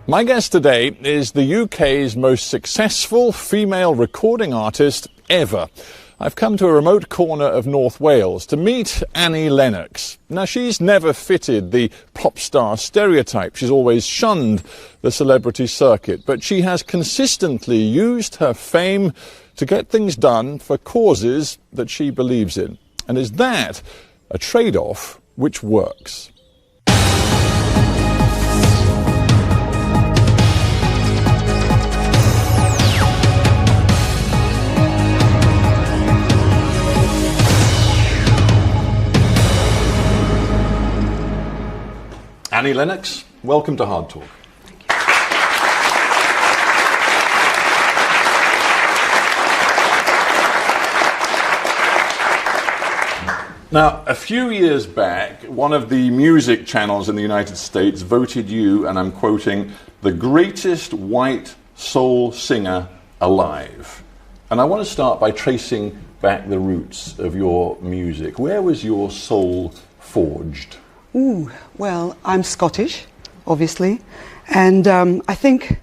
My guest today is the UK's most successful female recording artist ever. I've come to a remote corner of North Wales to meet Annie Lennox. Now, she's never fitted the pop star stereotype. She's always shunned the celebrity circuit, but she has consistently used her fame to get things done for causes that she believes in. And is that a trade-off which works? Annie Lennox, welcome to HardTalk. Now, a few years back, one of the music channels in the United States voted you, and I'm quoting, the greatest white soul singer alive. And I want to start by tracing back the roots of your music. Where was your soul forged? Ooh, well, I'm Scottish, obviously, and I think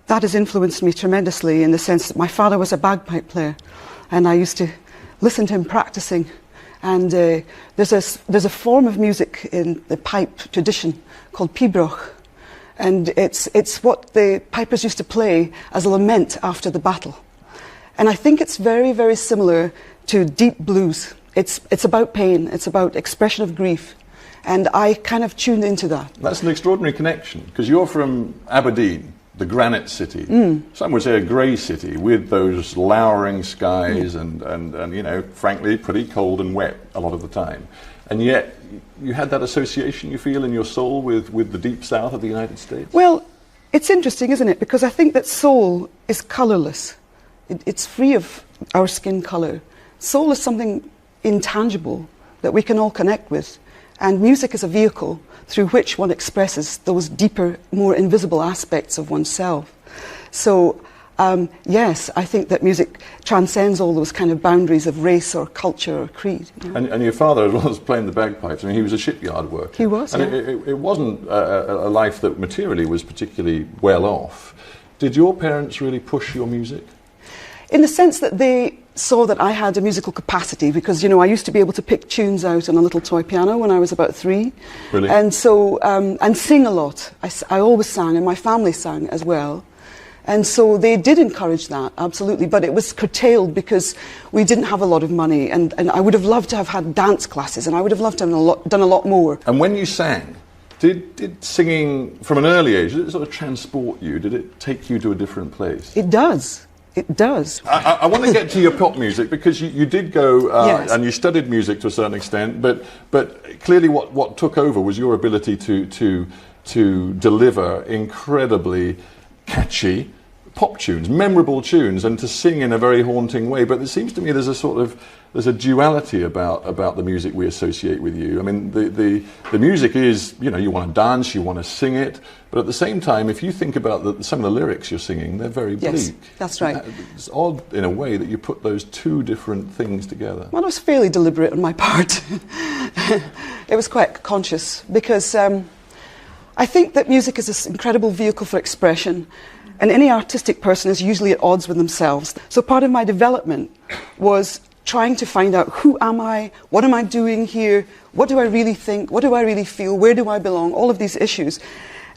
that has influenced me tremendously in the sense that my father was a bagpipe player, and I used to listen to him practicing. And there's a form of music in the pipe tradition called pibroch, and it's what the pipers used to play as a lament after the battle. And I think it's very, very similar to deep blues. It's about pain, it's about expression of grief. And I kind of tuned into that. That's an extraordinary connection, because you're from Aberdeen, the granite city. Some would say a grey city with those lowering skies and, you know, frankly, pretty cold and wet a lot of the time. And yet, you had that association, you feel, in your soul with the deep south of the United States? Well, it's interesting, isn't it? Because I think that soul is colourless. It's free of our skin colour. Soul is something intangible that we can all connect with. And music is a vehicle through which one expresses those deeper, more invisible aspects of oneself. So, yes, I think that music transcends all those kind of boundaries of race or culture or creed. You know? And your father, as well as playing the bagpipes, I mean, he was a shipyard worker. He was, and it wasn't a life that materially was particularly well off. Did your parents really push your music? In the sense that they saw that I had a musical capacity, because, you know, I used to be able to pick tunes out on a little toy piano when I was about 3. Really? And so, and sing a lot. I always sang, and my family sang as well. And so they did encourage that, absolutely, but it was curtailed because we didn't have a lot of money, and I would have loved to have had dance classes, and I would have loved to have done a lot more. And when you sang, did singing from an early age, did it sort of transport you? Did it take you to a different place? It does. It does. I want to get to your pop music, because you did go yes. and you studied music to a certain extent, but clearly what took over was your ability to deliver incredibly catchy pop tunes, memorable tunes, and to sing in a very haunting way. But it seems to me there's a duality about the music we associate with you. I mean, the music is, you know, you want to dance, you want to sing it, but at the same time, if you think about some of the lyrics you're singing, they're very bleak. Yes, that's right. It's odd in a way that you put those two different things together. Well, it was fairly deliberate on my part. It was quite conscious, because I think that music is this incredible vehicle for expression, and any artistic person is usually at odds with themselves. So part of my development was trying to find out, who am I, what am I doing here, what do I really think, what do I really feel, where do I belong, all of these issues.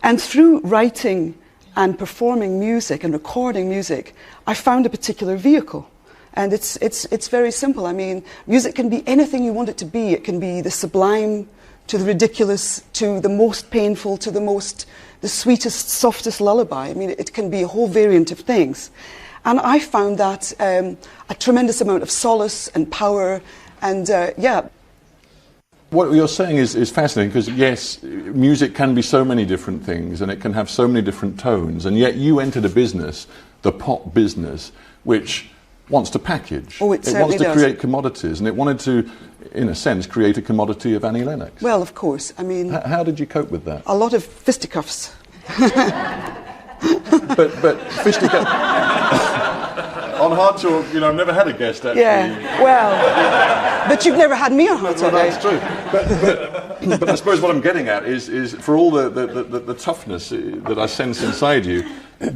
And through writing and performing music and recording music, I found a particular vehicle. And it's very simple. I mean, music can be anything you want it to be. It can be the sublime to the ridiculous, to the most painful, to the sweetest, softest lullaby. I mean, it can be a whole variant of things. And I found that a tremendous amount of solace and power, and yeah. What you're saying is fascinating, because yes, music can be so many different things, and it can have so many different tones, and yet you entered a business, the pop business, which wants to package. Oh, it wants to does. Create commodities, and it wanted to, in a sense, create a commodity of Annie Lennox. Well, of course. I mean, how did you cope with that? A lot of fisticuffs. but fisticuffs. On HardTalk, you know, I've never had a guest actually. Yeah, well, but you've never had me on HardTalk. Well, that's true. But I suppose what I'm getting at is for all the toughness that I sense inside you,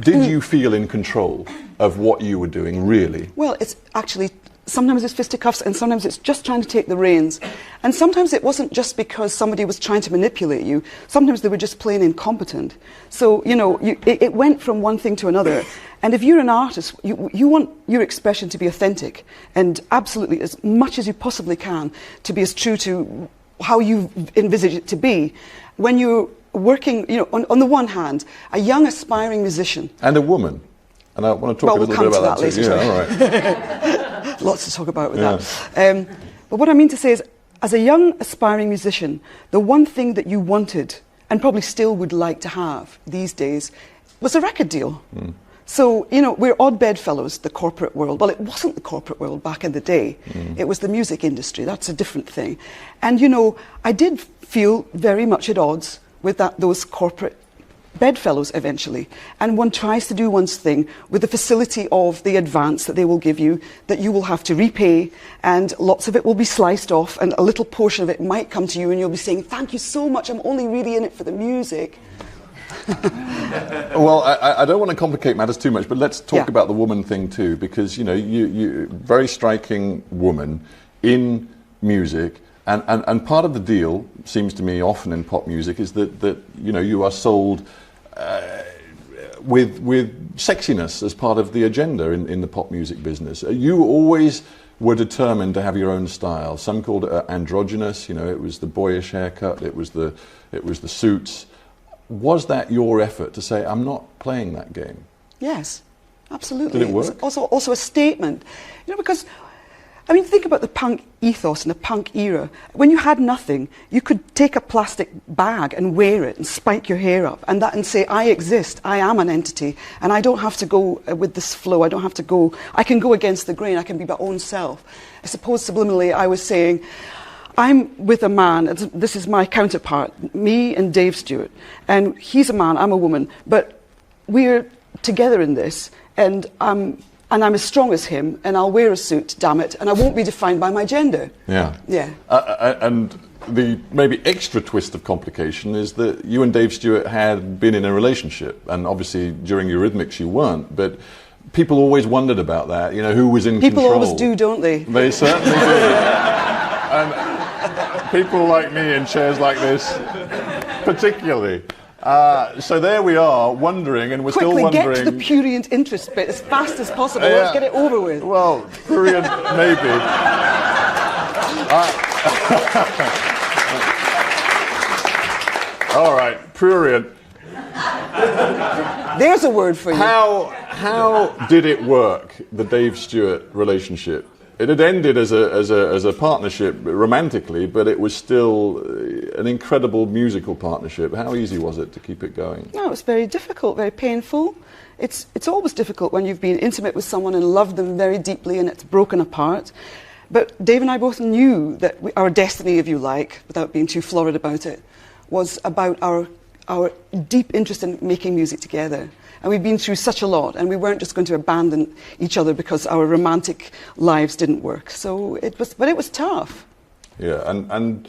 did you feel in control of what you were doing, really? Well, it's actually, sometimes it's fisticuffs and sometimes it's just trying to take the reins. And sometimes it wasn't just because somebody was trying to manipulate you. Sometimes they were just plain incompetent. So, it went from one thing to another. And if you're an artist, you want your expression to be authentic and absolutely, as much as you possibly can, to be as true to how you envisage it to be. When you're working, on the one hand, a young aspiring musician. And a woman. And I want to talk a little bit about that too. Later, yeah, all right. Lots to talk about with that. But what I mean to say is, as a young aspiring musician, the one thing that you wanted, and probably still would like to have these days, was a record deal. Mm. So, we're odd bedfellows, the corporate world. Well, it wasn't the corporate world back in the day. Mm. It was the music industry. That's a different thing. And, I did feel very much at odds with those corporate bedfellows eventually. And one tries to do one's thing with the facility of the advance that they will give you, that you will have to repay, and lots of it will be sliced off, and a little portion of it might come to you, and you'll be saying, thank you so much, I'm only really in it for the music. Well, I don't want to complicate matters too much, but let's talk about the woman thing too, because, you very striking woman in music. And part of the deal, seems to me often in pop music, is that you are sold with sexiness as part of the agenda in the pop music business. You always were determined to have your own style. Some called it androgynous. It was the boyish haircut. It was the suits. Was that your effort to say, I'm not playing that game? Yes, absolutely. Did it work? It was also a statement, because. Think about the punk ethos and the punk era. When you had nothing, you could take a plastic bag and wear it and spike your hair up and say, I exist, I am an entity, and I don't have to go with this flow, I can go against the grain, I can be my own self. I suppose subliminally I was saying, I'm with a man, this is my counterpart, me and Dave Stewart, and he's a man, I'm a woman, but we're together in this, and I'm as strong as him, and I'll wear a suit, damn it, and I won't be defined by my gender. Yeah. Yeah. And the maybe extra twist of complication is that you and Dave Stewart had been in a relationship, and obviously during Eurythmics you weren't, but people always wondered about that, who was in control. People always do, don't they? They certainly do. And people like me in chairs like this, particularly. So there we are, wondering, and we're still wondering. Quickly get to the prurient interest bit as fast as possible. Let's get it over with. Well, prurient, maybe. All right, prurient. There's a word for you. How did it work, the Dave Stewart relationship? It had ended as a partnership romantically, but it was still an incredible musical partnership. How easy was it to keep it going? No, it was very difficult, very painful. It's always difficult when you've been intimate with someone and loved them very deeply and it's broken apart. But Dave and I both knew that our destiny, if you like, without being too florid about it, was about our deep interest in making music together. And we'd been through such a lot, and we weren't just going to abandon each other because our romantic lives didn't work. So it was tough. Yeah, and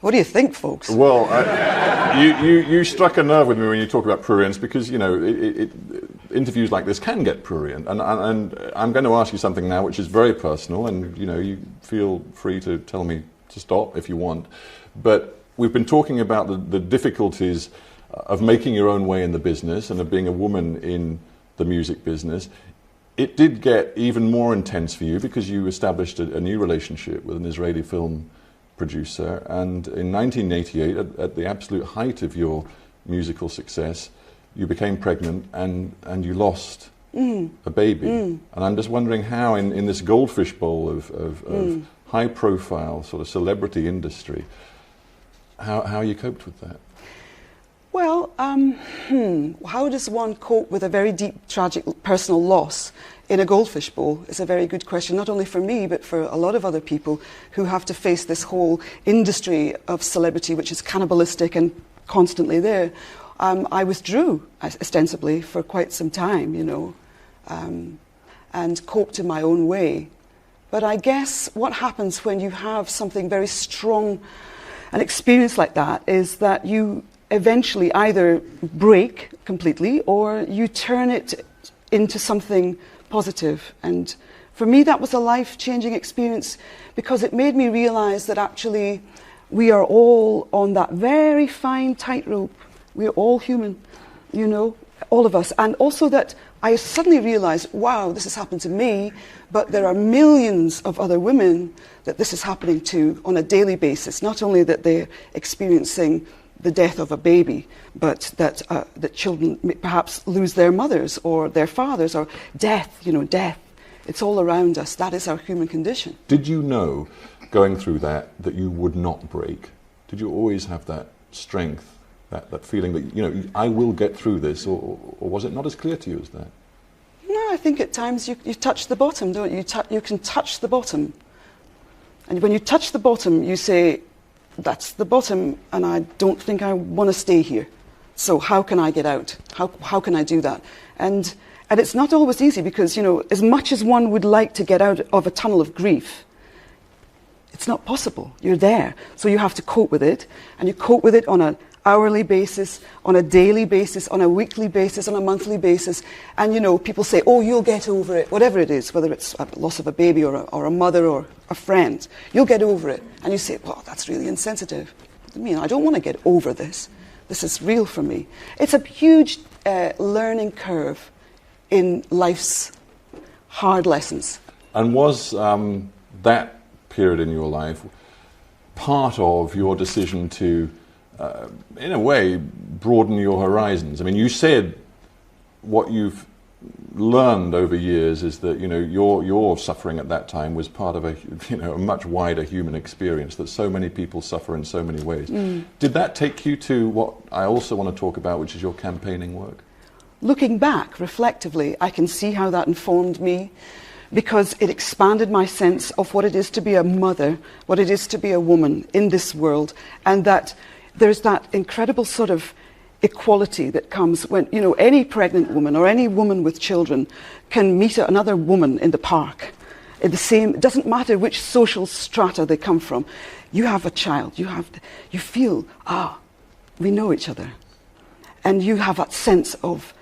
what do you think, folks? Well, you struck a nerve with me when you talk about prurience, because interviews like this can get prurient, and I'm going to ask you something now which is very personal, and you feel free to tell me to stop if you want. But we've been talking about the difficulties of making your own way in the business and of being a woman in the music business. It did get even more intense for you because you established a new relationship with an Israeli film producer, and in 1988, at the absolute height of your musical success, you became pregnant and you lost a baby. And I'm just wondering how in this goldfish bowl of high profile sort of celebrity industry, how you coped with that. Well, how does one cope with a very deep, tragic personal loss in a goldfish bowl is a very good question, not only for me, but for a lot of other people who have to face this whole industry of celebrity, which is cannibalistic and constantly there. I withdrew, ostensibly, for quite some time, and coped in my own way. But I guess what happens when you have something very strong an experience like that is that you eventually either break completely or you turn it into something positive. And for me, that was a life-changing experience because it made me realize that actually we are all on that very fine tightrope. We're all human, you know, all of us. And also that I suddenly realized, wow, this has happened to me, but there are millions of other women that this is happening to on a daily basis. Not only that they're experiencing the death of a baby, but that children may perhaps lose their mothers or their fathers, or death, you know, death. It's all around us. That is our human condition. Did you know, going through that you would not break? Did you always have that strength, that feeling that, you know, I will get through this, or was it not as clear to you as that? No, I think at times you touch the bottom, don't you? You can touch the bottom. And when you touch the bottom, you say, that's the bottom, and I don't think I want to stay here. So how can I get out? How can I do that? And it's not always easy because, you know, as much as one would like to get out of a tunnel of grief, it's not possible. You're there. So you have to cope with it, and you cope with it on an hourly basis, on a daily basis, on a weekly basis, on a monthly basis. And, you know, people say, oh, you'll get over it, whatever it is, whether it's a loss of a baby or a mother or a friend, you'll get over it. And you say, well, that's really insensitive. I mean, I don't want to get over this. This is real for me. It's a huge learning curve in life's hard lessons. And was that period in your life part of your decision to, in a way, broaden your horizons? I mean, you said what you've learned over years is that, you know, your suffering at that time was part of a much wider human experience, that so many people suffer in so many ways. Did that take you to what I also want to talk about, which is your campaigning work? Looking back reflectively, I can see how that informed me, because it expanded my sense of what it is to be a mother, what it is to be a woman in this world, and that there's that incredible sort of equality that comes when, you know, any pregnant woman or any woman with children can meet another woman in the park. It doesn't matter which social strata they come from. You have a child, you feel, we know each other. And you have that sense of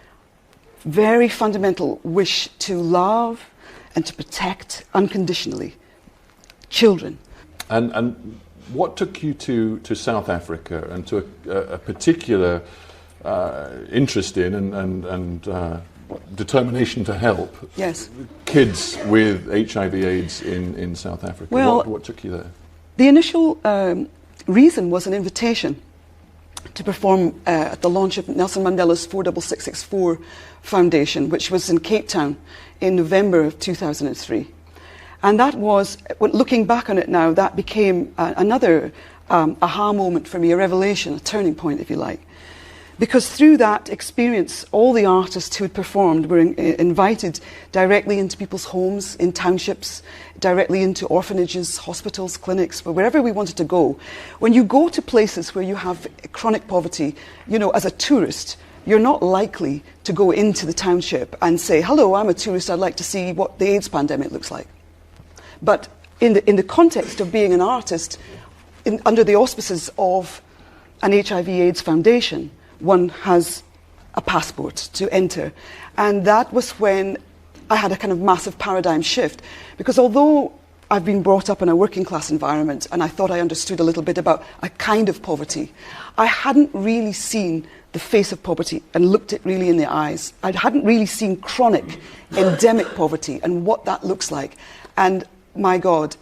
very fundamental wish to love and to protect unconditionally children. And what took you to South Africa and to a particular interest in and determination to help kids with HIV/AIDS in South Africa? Well, what took you there? The initial reason was an invitation to perform at the launch of Nelson Mandela's 46664 Foundation, which was in Cape Town in November of 2003. And that was, looking back on it now, that became another aha moment for me, a revelation, a turning point, if you like. Because through that experience, all the artists who had performed were invited directly into people's homes, in townships, directly into orphanages, hospitals, clinics, wherever we wanted to go. When you go to places where you have chronic poverty, you know, as a tourist, you're not likely to go into the township and say, hello, I'm a tourist, I'd like to see what the AIDS pandemic looks like. But in the context of being an artist, under the auspices of an HIV/AIDS foundation, one has a passport to enter. And that was when I had a kind of massive paradigm shift. Because although I've been brought up in a working class environment and I thought I understood a little bit about a kind of poverty, I hadn't really seen the face of poverty and looked it really in the eyes. I hadn't really seen chronic, endemic poverty and what that looks like. And my God,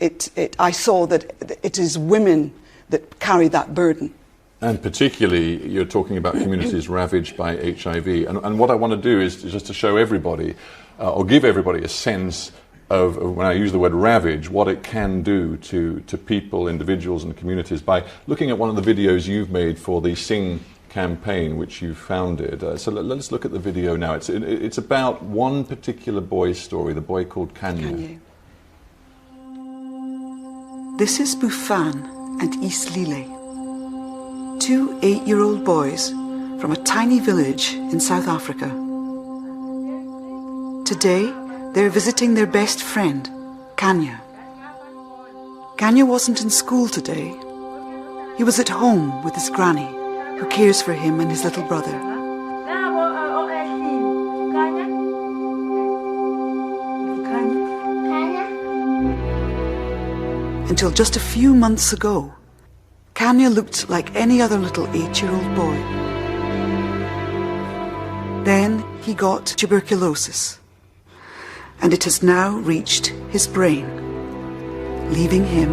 I saw that it is women that carry that burden. And particularly, you're talking about communities ravaged by HIV. And what I want to do is just to show everybody, or give everybody a sense of, when I use the word ravage, what it can do to people, individuals and communities by looking at one of the videos you've made for the Sing campaign, which you founded. So let's look at the video now. It's about one particular boy's story, the boy called Kanye. This is Bufan and Islile, two 8-year-old boys from a tiny village in South Africa. Today, they're visiting their best friend, Kanye. Kanye wasn't in school today. He was at home with his granny, who cares for him and his little brother. Until just a few months ago, Kanya looked like any other little 8-year-old boy. Then he got tuberculosis, and it has now reached his brain, leaving him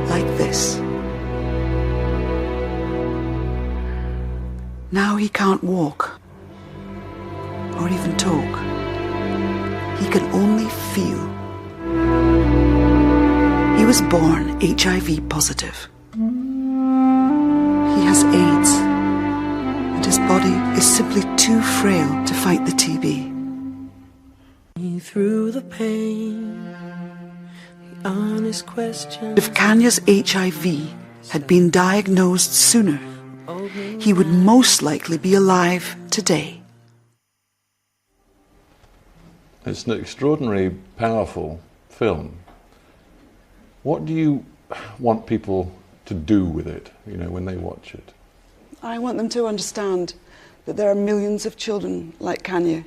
like this. Now he can't walk or even talk. He can only feel. He was born HIV positive. He has AIDS, and his body is simply too frail to fight the TB. Through the pain, the honest question. If Kanya's HIV had been diagnosed sooner, he would most likely be alive today. It's an extraordinarily powerful film. What do you want people to do with it, when they watch it? I want them to understand that there are millions of children like Kanya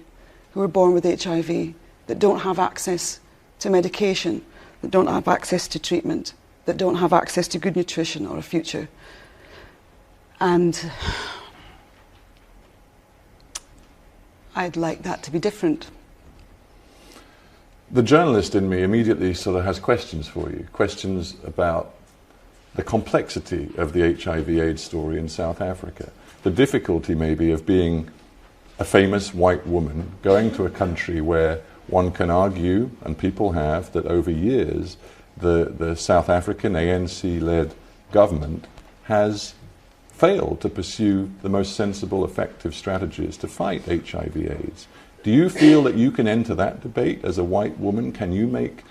who are born with HIV that don't have access to medication, that don't have access to treatment, that don't have access to good nutrition or a future. And I'd like that to be different. The journalist in me immediately sort of has questions for you, questions about the complexity of the HIV/AIDS story in South Africa, the difficulty maybe of being a famous white woman going to a country where one can argue, and people have, that over years the South African ANC-led government has failed to pursue the most sensible, effective strategies to fight HIV/AIDS. Do you feel that you can enter that debate as a white woman? Can you make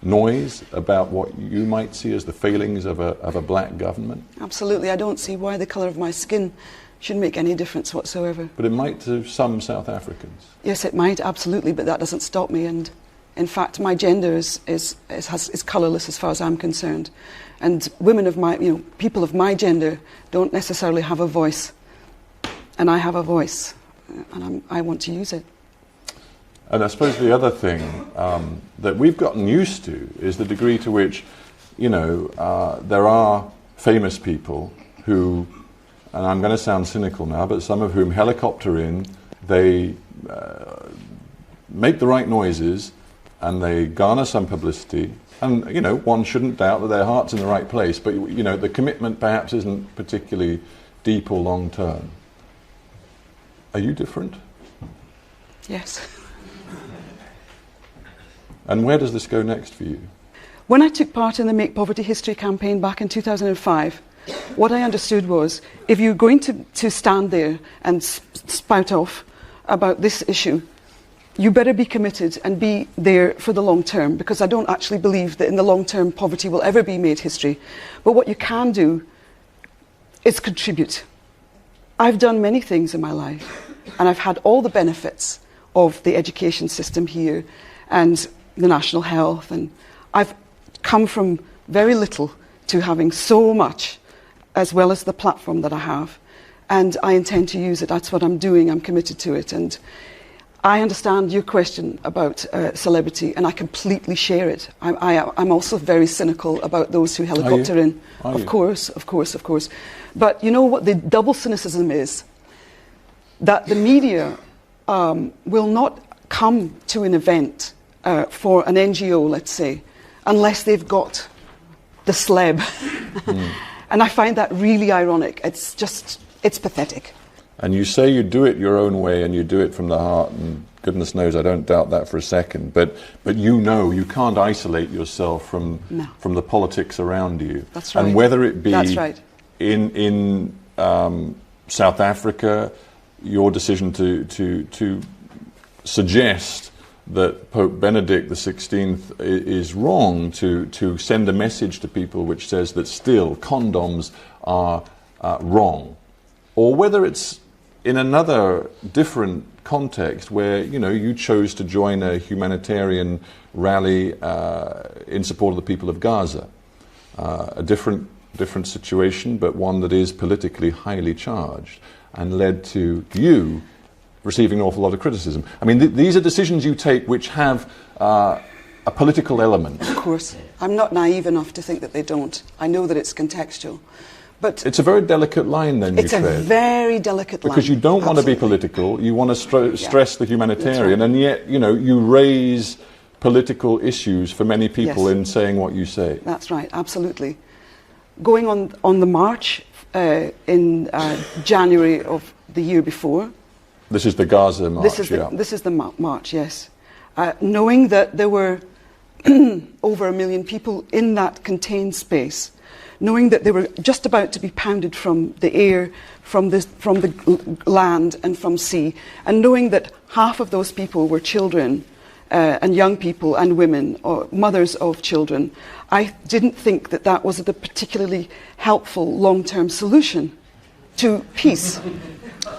noise about what you might see as the failings of a black government? Absolutely. I don't see why the colour of my skin should make any difference whatsoever. But it might to some South Africans. Yes, it might, absolutely, but that doesn't stop me. And in fact, my gender is colourless as far as I'm concerned. And women of my, people of my gender don't necessarily have a voice. And I have a voice, and I want to use it. And I suppose the other thing that we've gotten used to is the degree to which, there are famous people who, and I'm going to sound cynical now, but some of whom helicopter in, they make the right noises, and they garner some publicity. And, one shouldn't doubt that their heart's in the right place, but, the commitment perhaps isn't particularly deep or long term. Are you different? Yes. And where does this go next for you? When I took part in the Make Poverty History campaign back in 2005, what I understood was, if you're going to stand there and spout off about this issue, you better be committed and be there for the long term, because I don't actually believe that in the long term poverty will ever be made history. But what you can do is contribute. I've done many things in my life, and I've had all the benefits of the education system here and the national health, and I've come from very little to having so much, as well as the platform that I have, and I intend to use it. That's what I'm doing. I'm committed to it. And I understand your question about celebrity, and I completely share it. I'm also very cynical about those who helicopter in. Of course. But you know what the double cynicism is? That the media will not come to an event for an NGO, let's say, unless they've got the celeb. And I find that really ironic. It's pathetic. And you say you do it your own way and you do it from the heart, and goodness knows I don't doubt that for a second. But you can't isolate yourself from the politics around you. That's right. And whether it be That's right. in South Africa, your decision to suggest that Pope Benedict XVI is wrong to send a message to people which says that still condoms are wrong, or whether it's in another different context where you chose to join a humanitarian rally in support of the people of Gaza, a different different situation, but one that is politically highly charged and led to you receiving an awful lot of criticism. I mean, these are decisions you take which have a political element. Of course. I'm not naive enough to think that they don't. I know that it's contextual. But it's a very delicate line then you tread. It's a very delicate line. Because you don't want to be political, you want to stress the humanitarian, and yet, you know, you raise political issues for many people in saying what you say. That's right, absolutely. Going on the march in January of the year before. This is the Gaza march, This is the march, yes. Knowing that there were over 1 million people in that contained space, knowing that they were just about to be pounded from the air, from the land and from sea, and knowing that half of those people were children and young people and women, or mothers of children, I didn't think that that was a particularly helpful long-term solution to peace.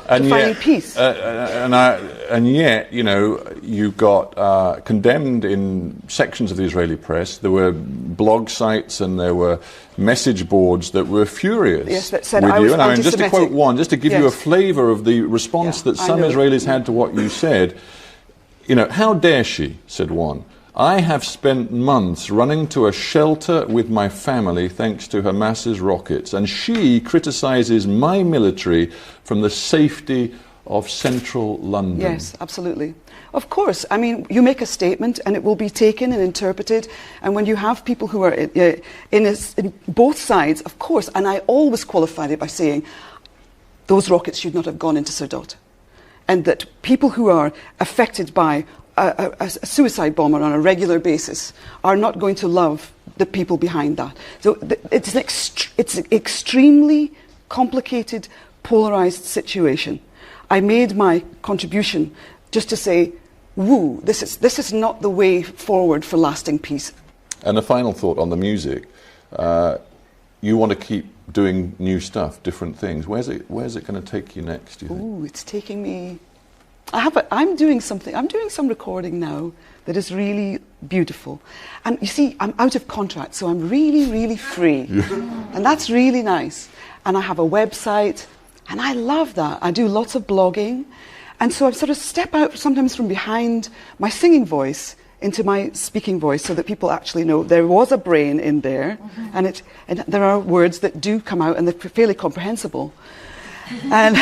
And finding peace. And yet, you know, you got condemned in sections of the Israeli press. There were blog sites and there were message boards that were furious that said with I was you. And I mean, just to quote one, just to give you a flavour of the response that some Israelis had to what you said. You know, how dare she, said one. I have spent months running to a shelter with my family thanks to Hamas's rockets, and she criticises my military from the safety of central London. Yes, absolutely. Of course. I mean, you make a statement and it will be taken and interpreted, and when you have people who are in both sides, of course, and I always qualified it by saying those rockets should not have gone into Sardot, and that people who are affected by a suicide bomber on a regular basis are not going to love the people behind that. So it's an extremely complicated, polarised situation. I made my contribution just to say, woo, this is not the way forward for lasting peace. And a final thought on the music. You want to keep doing new stuff, different things. Where's it going to take you next, do you think? Ooh, it's taking me... I'm doing some recording now that is really beautiful. And you see, I'm out of contract, so I'm really, really free. And that's really nice. And I have a website, and I love that. I do lots of blogging. And so I sort of step out sometimes from behind my singing voice into my speaking voice so that people actually know there was a brain in there, and there are words that do come out and they're fairly comprehensible. And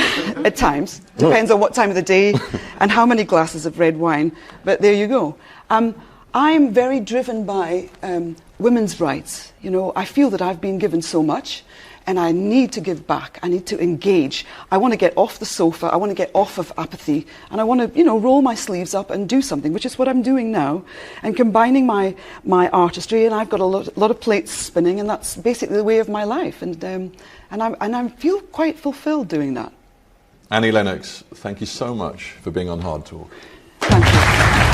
at times, depends on what time of the day and how many glasses of red wine, but there you go. I'm very driven by women's rights. You know, I feel that I've been given so much and I need to give back. I need to engage. I want to get off the sofa. I want to get off of apathy, and I want to, you know, roll my sleeves up and do something, which is what I'm doing now, and combining my artistry. And I've got a lot of plates spinning, and that's basically the way of my life. And I feel quite fulfilled doing that. Annie Lennox, thank you so much for being on HardTalk. Thank you.